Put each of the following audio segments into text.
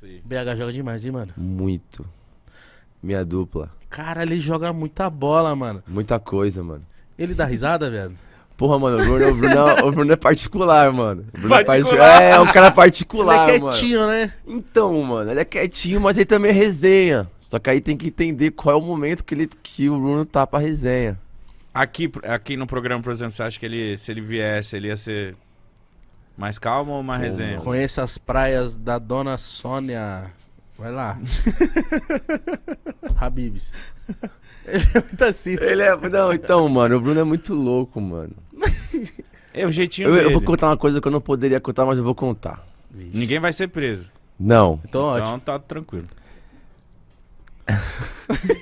aí. BH joga demais, hein, mano? Muito. Minha dupla. Cara, ele joga muita bola, mano. Muita coisa, mano. Ele dá risada, velho? Porra, mano, o Bruno é particular, mano. O Bruno Particular? É um cara particular, Ele é mano. quietinho, né? Então, mano, ele é quietinho, mas ele também é resenha. Só que aí tem que entender qual é o momento que o Bruno tá pra resenha. Aqui no programa, por exemplo, você acha que ele, se ele viesse, ele ia ser mais calmo ou mais resenha? Conheça as praias da Dona Sônia. Vai lá. Habibs. Ele é muito assim. Ele é. Não, então, mano, o Bruno é muito louco, mano. É o jeitinho Eu dele. vou contar uma coisa que eu não poderia contar, mas eu vou contar. Ninguém vai ser preso. Não. Então, ótimo. Então tá tranquilo.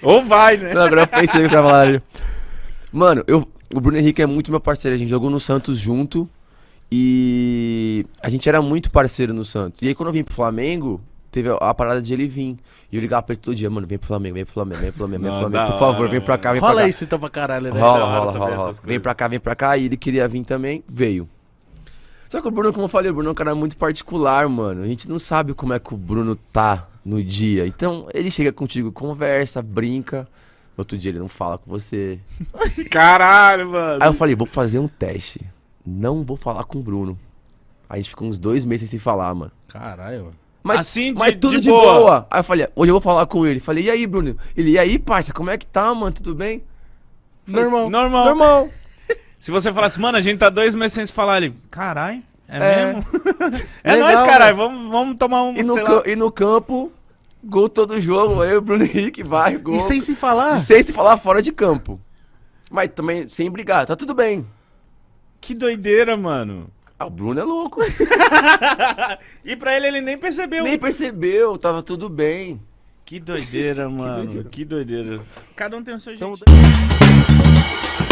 Ou vai, né? Não, agora eu pensei que você ia falar ali. Mano, o Bruno Henrique é muito meu parceiro. A gente jogou no Santos junto. E a gente era muito parceiro no Santos. E aí quando eu vim pro Flamengo, teve a parada de ele vir. E eu ligava pra ele todo dia, mano, vem pro Flamengo, vem pro Flamengo, vem pro Flamengo, vem pro Flamengo. Por favor, vem pra cá, vem pra cá. Rola isso então pra caralho, né? Rola. Vem pra cá. E ele queria vir também, veio. Só que o Bruno, como eu falei, o Bruno é um cara muito particular, mano. A gente não sabe como é que o Bruno tá no dia. Então, ele chega contigo, conversa, brinca. No outro dia ele não fala com você. Caralho, mano. Aí eu falei, vou fazer um teste. Não vou falar com o Bruno. Aí a gente ficou uns 2 meses sem se falar, mano. Caralho, mano. Mas, Assim, mas tudo de boa. Aí eu falei, hoje eu vou falar com ele. Falei, e aí, Bruno? Ele, e aí, parça, como é que tá, mano? Tudo bem? Falei, Normal. Se você falasse, mano, a gente tá 2 meses sem se falar, ele, caralho, é mesmo? É Legal, nóis, caralho, vamos tomar um, E no campo, gol todo jogo. Aí o Bruno Henrique vai, gol. E sem se falar? E sem se falar fora de campo. Mas também sem brigar, tá tudo bem. Que doideira, mano. Ah, o Bruno é louco. E pra ele nem percebeu. Nem percebeu, tava tudo bem. Que doideira, mano. Que doideira. Cada um tem o seu jeito. Então-